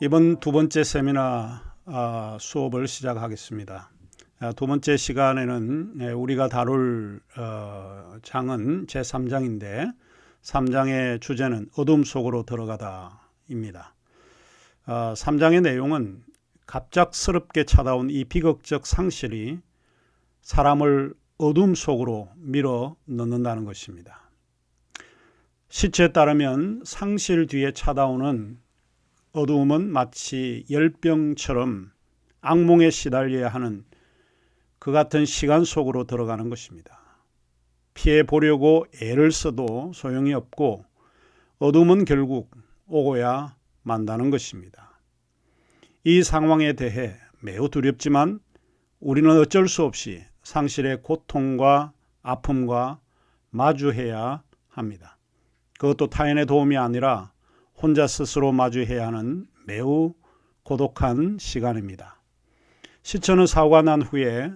이번 두 번째 세미나 수업을 시작하겠습니다. 두 번째 시간에는 우리가 다룰 장은 제3장인데 3장의 주제는 어둠 속으로 들어가다입니다. 3장의 내용은 갑작스럽게 찾아온 이 비극적 상실이 사람을 어둠 속으로 밀어 넣는다는 것입니다. 시체에 따르면 상실 뒤에 찾아오는 어두움은 마치 열병처럼 악몽에 시달려야 하는 그 같은 시간 속으로 들어가는 것입니다. 피해 보려고 애를 써도 소용이 없고 어둠은 결국 오고야 만다는 것입니다. 이 상황에 대해 매우 두렵지만 우리는 어쩔 수 없이 상실의 고통과 아픔과 마주해야 합니다. 그것도 타인의 도움이 아니라 혼자 스스로 마주해야 하는 매우 고독한 시간입니다. 시체는 사고가 난 후에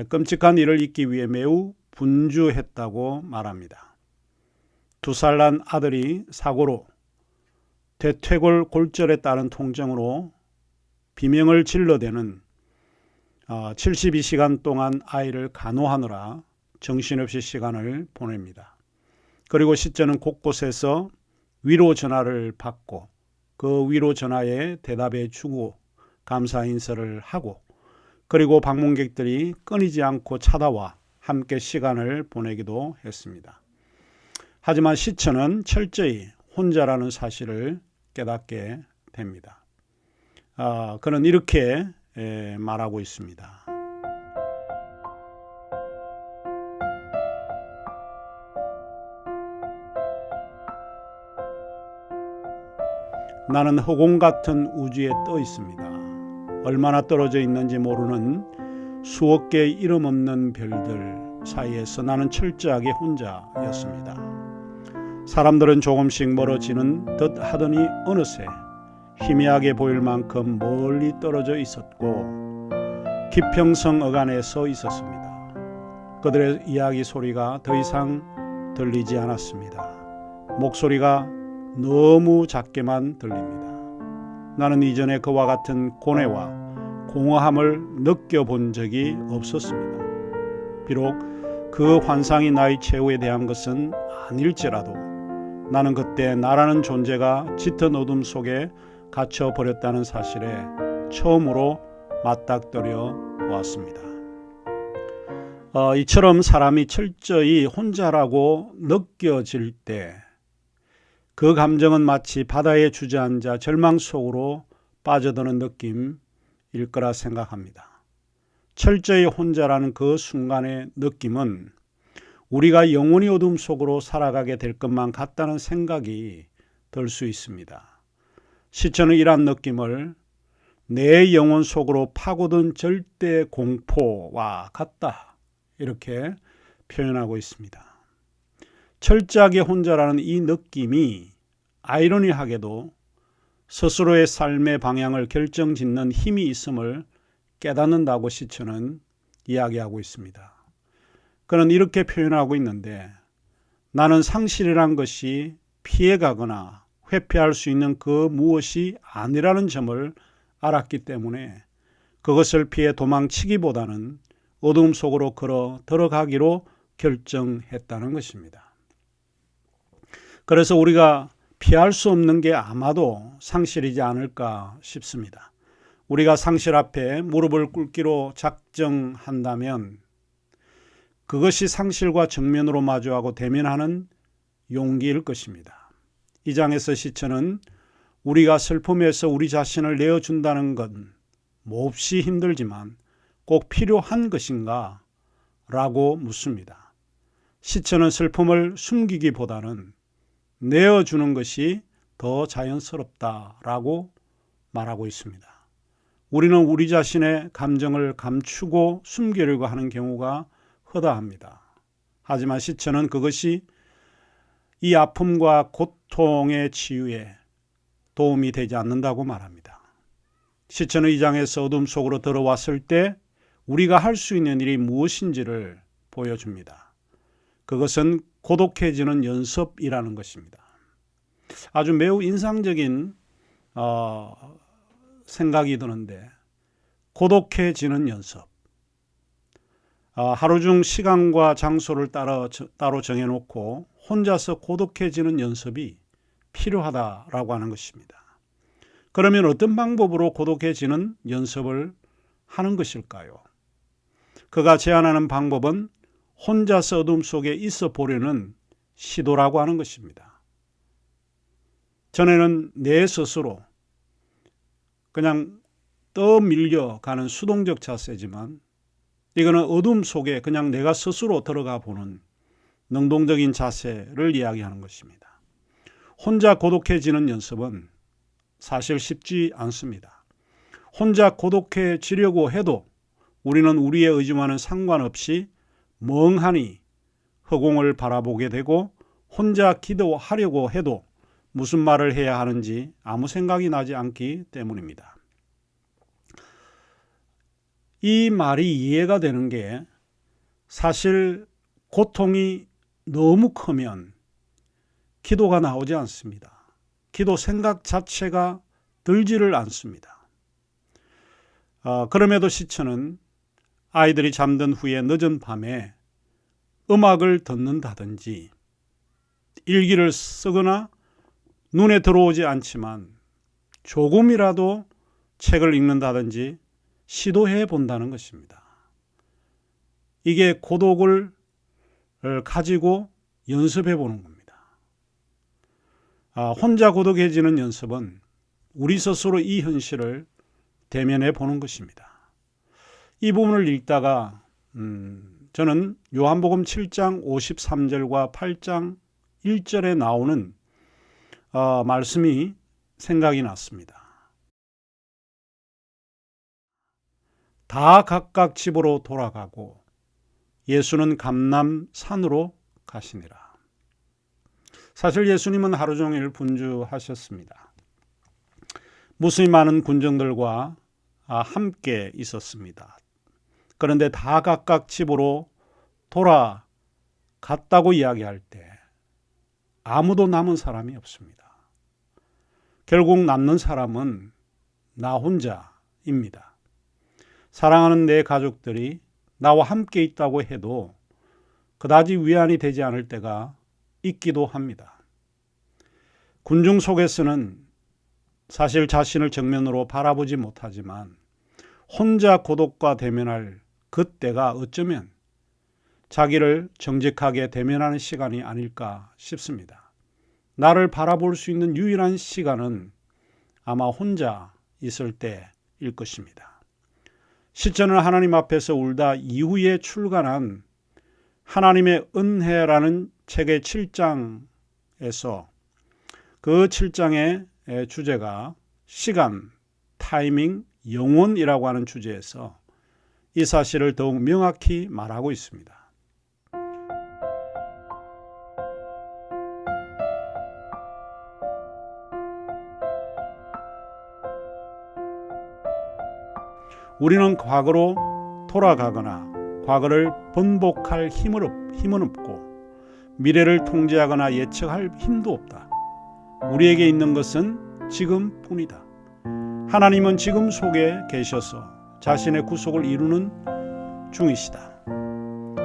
끔찍한 일을 잊기 위해 매우 분주했다고 말합니다. 2살 난 아들이 사고로 대퇴골 골절에 따른 통증으로 비명을 질러대는 72시간 동안 아이를 간호하느라 정신없이 시간을 보냅니다. 그리고 시체는 곳곳에서 위로 전화를 받고 그 위로 전화에 대답해 주고 감사 인사를 하고 그리고 방문객들이 끊이지 않고 찾아와 함께 시간을 보내기도 했습니다. 하지만 시체는 철저히 혼자라는 사실을 깨닫게 됩니다. 그는 이렇게 말하고 있습니다. 나는 허공 같은 우주에 떠 있습니다. 얼마나 떨어져 있는지 모르는 수억 개의 이름 없는 별들 사이에서 나는 철저하게 혼자였습니다. 사람들은 조금씩 멀어지는 듯 하더니 어느새 희미하게 보일 만큼 멀리 떨어져 있었고 기평성 어간에 서 있었습니다. 그들의 이야기 소리가 더 이상 들리지 않았습니다. 목소리가 너무 작게만 들립니다. 나는 이전에 그와 같은 고뇌와 공허함을 느껴본 적이 없었습니다. 비록 그 환상이 나의 최후에 대한 것은 아닐지라도 나는 그때 나라는 존재가 짙은 어둠 속에 갇혀버렸다는 사실에 처음으로 맞닥뜨려 보았습니다. 이처럼 사람이 철저히 혼자라고 느껴질 때 그 감정은 마치 바다에 주저앉아 절망 속으로 빠져드는 느낌일 거라 생각합니다. 철저히 혼자라는 그 순간의 느낌은 우리가 영원히 어둠 속으로 살아가게 될 것만 같다는 생각이 들 수 있습니다. 시체는 이러한 느낌을 내 영혼 속으로 파고든 절대 공포와 같다 이렇게 표현하고 있습니다. 철저하게 혼자라는 이 느낌이 아이러니하게도 스스로의 삶의 방향을 결정짓는 힘이 있음을 깨닫는다고 시체는 이야기하고 있습니다. 그는 이렇게 표현하고 있는데 나는 상실이란 것이 피해가거나 회피할 수 있는 그 무엇이 아니라는 점을 알았기 때문에 그것을 피해 도망치기보다는 어둠 속으로 걸어 들어가기로 결정했다는 것입니다. 그래서 우리가 피할 수 없는 게 아마도 상실이지 않을까 싶습니다. 우리가 상실 앞에 무릎을 꿇기로 작정한다면 그것이 상실과 정면으로 마주하고 대면하는 용기일 것입니다. 이 장에서 시체는 우리가 슬픔에서 우리 자신을 내어준다는 건 몹시 힘들지만 꼭 필요한 것인가? 라고 묻습니다. 시체는 슬픔을 숨기기보다는 내어주는 것이 더 자연스럽다라고 말하고 있습니다. 우리는 우리 자신의 감정을 감추고 숨기려고 하는 경우가 허다합니다. 하지만 시체는 그것이 이 아픔과 고통의 치유에 도움이 되지 않는다고 말합니다. 시체는 이 장에서 어둠 속으로 들어왔을 때 우리가 할 수 있는 일이 무엇인지를 보여줍니다. 그것은 고독해지는 연습이라는 것입니다. 아주 매우 인상적인 생각이 드는데, 고독해지는 연습. 하루 중 시간과 장소를 따로 정해놓고 혼자서 고독해지는 연습이 필요하다라고 하는 것입니다. 그러면 어떤 방법으로 고독해지는 연습을 하는 것일까요? 그가 제안하는 방법은 혼자서 어둠 속에 있어 보려는 시도라고 하는 것입니다. 전에는 내 스스로 그냥 떠밀려가는 수동적 자세지만, 이거는 어둠 속에 그냥 내가 스스로 들어가 보는 능동적인 자세를 이야기하는 것입니다. 혼자 고독해지는 연습은 사실 쉽지 않습니다. 혼자 고독해지려고 해도 우리는 우리의 의지와는 상관없이 멍하니 허공을 바라보게 되고, 혼자 기도하려고 해도 무슨 말을 해야 하는지 아무 생각이 나지 않기 때문입니다. 이 말이 이해가 되는 게, 사실 고통이 너무 크면 기도가 나오지 않습니다. 기도 생각 자체가 들지를 않습니다. 그럼에도 시체는 아이들이 잠든 후에 늦은 밤에 음악을 듣는다든지, 일기를 쓰거나 눈에 들어오지 않지만 조금이라도 책을 읽는다든지 시도해 본다는 것입니다. 이게 고독을 가지고 연습해 보는 겁니다. 혼자 고독해지는 연습은 우리 스스로 이 현실을 대면해 보는 것입니다. 이 부분을 읽다가 저는 요한복음 7장 53절과 8장 1절에 나오는 말씀이 생각이 났습니다. 다 각각 집으로 돌아가고 예수는 감람산으로 가시니라. 사실 예수님은 하루 종일 분주하셨습니다. 무수히 많은 군정들과 함께 있었습니다. 그런데 다 각각 집으로 돌아갔다고 이야기할 때 아무도 남은 사람이 없습니다. 결국 남는 사람은 나 혼자입니다. 사랑하는 내 가족들이 나와 함께 있다고 해도 그다지 위안이 되지 않을 때가 있기도 합니다. 군중 속에서는 사실 자신을 정면으로 바라보지 못하지만 혼자 고독과 대면할 그때가 어쩌면 자기를 정직하게 대면하는 시간이 아닐까 싶습니다. 나를 바라볼 수 있는 유일한 시간은 아마 혼자 있을 때일 것입니다. 시체는 하나님 앞에서 울다 이후에 출간한 하나님의 은혜라는 책의 7장에서 그 7장의 주제가 시간, 타이밍, 영혼이라고 하는 주제에서 이 사실을 더욱 명확히 말하고 있습니다. 우리는 과거로 돌아가거나 과거를 번복할 힘은 없고 미래를 통제하거나 예측할 힘도 없다. 우리에게 있는 것은 지금뿐이다. 하나님은 지금 속에 계셔서 자신의 구속을 이루는 중이시다.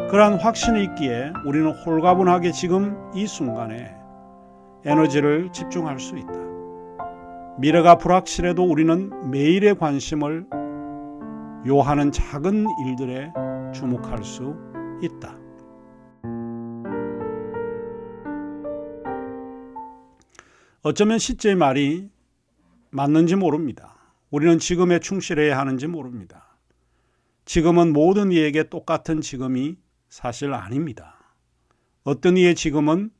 그러한 확신이 있기에 우리는 홀가분하게 지금 이 순간에 에너지를 집중할 수 있다. 미래가 불확실해도 우리는 매일의 관심을 요하는 작은 일들에 주목할 수 있다. 어쩌면 시제의 말이 맞는지 모릅니다. 우리는 지금에 충실해야 하는지 모릅니다. 지금은 모든 이에게 똑같은 지금이 사실 아닙니다. 어떤 이의 지금은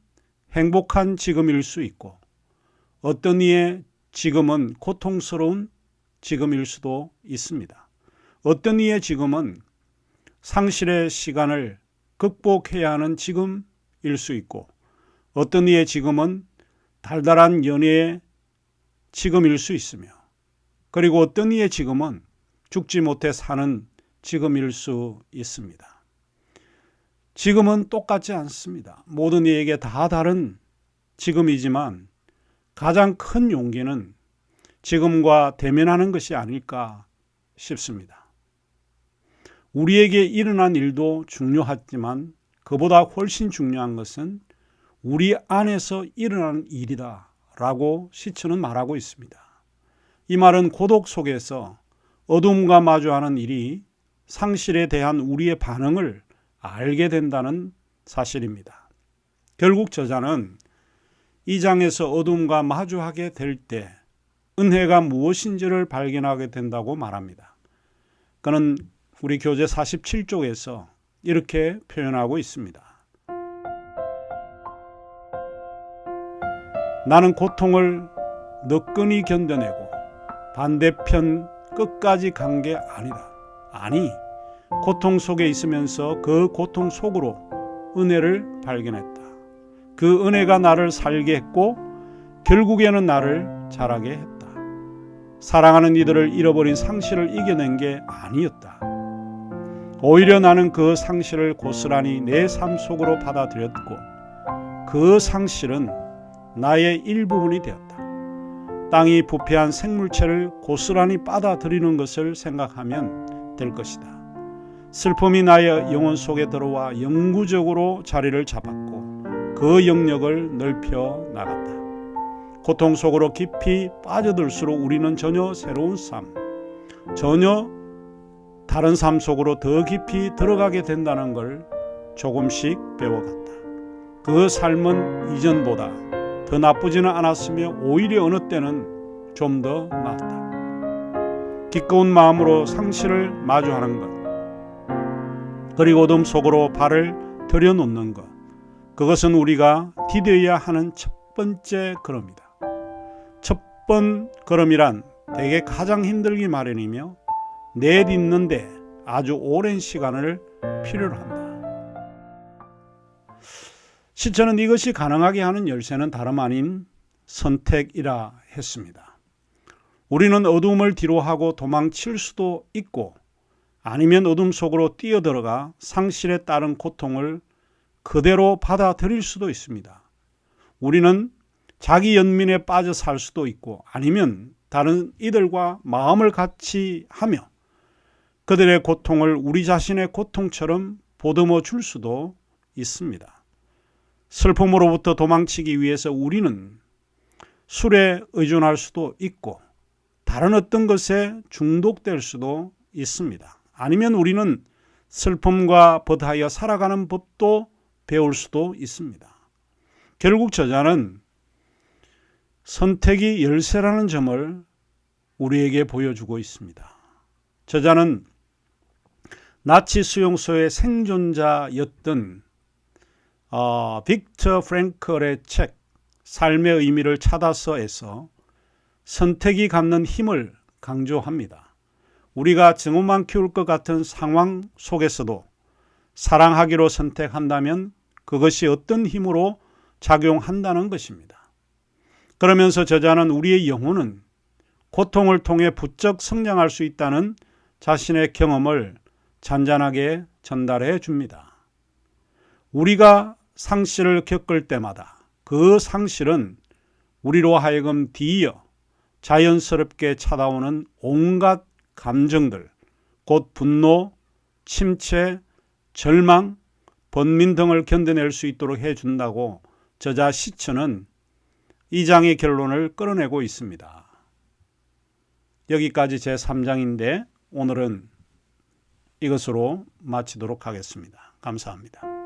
행복한 지금일 수 있고 어떤 이의 지금은 고통스러운 지금일 수도 있습니다. 어떤 이의 지금은 상실의 시간을 극복해야 하는 지금일 수 있고 어떤 이의 지금은 달달한 연애의 지금일 수 있으며 그리고 어떤 이의 지금은 죽지 못해 사는 지금일 수 있습니다. 지금은 똑같지 않습니다. 모든 이에게 다 다른 지금이지만 가장 큰 용기는 지금과 대면하는 것이 아닐까 싶습니다. 우리에게 일어난 일도 중요하지만 그보다 훨씬 중요한 것은 우리 안에서 일어나는 일이다 라고 시처는 말하고 있습니다. 이 말은 고독 속에서 어둠과 마주하는 일이 상실에 대한 우리의 반응을 알게 된다는 사실입니다. 결국 저자는 이 장에서 어둠과 마주하게 될 때 은혜가 무엇인지를 발견하게 된다고 말합니다. 그는 우리 교재 47쪽에서 이렇게 표현하고 있습니다. 나는 고통을 너끈히 견뎌내고 반대편 끝까지 간 게 아니다. 아니, 고통 속에 있으면서 그 고통 속으로 은혜를 발견했다. 그 은혜가 나를 살게 했고 결국에는 나를 자라게 했다. 사랑하는 이들을 잃어버린 상실을 이겨낸 게 아니었다. 오히려 나는 그 상실을 고스란히 내 삶 속으로 받아들였고 그 상실은 나의 일부분이 되었다. 땅이 부패한 생물체를 고스란히 받아들이는 것을 생각하면 될 것이다. 슬픔이 나의 영혼 속에 들어와 영구적으로 자리를 잡았고 그 영역을 넓혀 나갔다. 고통 속으로 깊이 빠져들수록 우리는 전혀 새로운 삶, 전혀 다른 삶 속으로 더 깊이 들어가게 된다는 걸 조금씩 배워갔다. 그 삶은 이전보다 더 나쁘지는 않았으며 오히려 어느 때는 좀 더 나았다. 기꺼운 마음으로 상실을 마주하는 것, 그리고 어둠 속으로 발을 들여놓는 것, 그것은 우리가 디뎌야 하는 첫 번째 걸음이다. 첫 번 걸음이란 대개 가장 힘들기 마련이며 내딛는데 아주 오랜 시간을 필요로 한다. 시처는 이것이 가능하게 하는 열쇠는 다름 아닌 선택이라 했습니다. 우리는 어둠을 뒤로하고 도망칠 수도 있고 아니면 어둠 속으로 뛰어들어가 상실에 따른 고통을 그대로 받아들일 수도 있습니다. 우리는 자기 연민에 빠져 살 수도 있고 아니면 다른 이들과 마음을 같이 하며 그들의 고통을 우리 자신의 고통처럼 보듬어 줄 수도 있습니다. 슬픔으로부터 도망치기 위해서 우리는 술에 의존할 수도 있고 다른 어떤 것에 중독될 수도 있습니다. 아니면 우리는 슬픔과 벗하여 살아가는 법도 배울 수도 있습니다. 결국 저자는 선택이 열쇠라는 점을 우리에게 보여주고 있습니다. 저자는 나치 수용소의 생존자였던 빅터 프랭클의 책 삶의 의미를 찾아서에서 선택이 갖는 힘을 강조합니다. 우리가 증오만 키울 것 같은 상황 속에서도 사랑하기로 선택한다면 그것이 어떤 힘으로 작용한다는 것입니다. 그러면서 저자는 우리의 영혼은 고통을 통해 부쩍 성장할 수 있다는 자신의 경험을 잔잔하게 전달해 줍니다. 우리가 상실을 겪을 때마다 그 상실은 우리로 하여금 뒤이어 자연스럽게 찾아오는 온갖 감정들, 곧 분노, 침체, 절망, 번민 등을 견뎌낼 수 있도록 해준다고 저자 시처는 이 장의 결론을 끌어내고 있습니다. 여기까지 제3장인데 오늘은 이것으로 마치도록 하겠습니다. 감사합니다.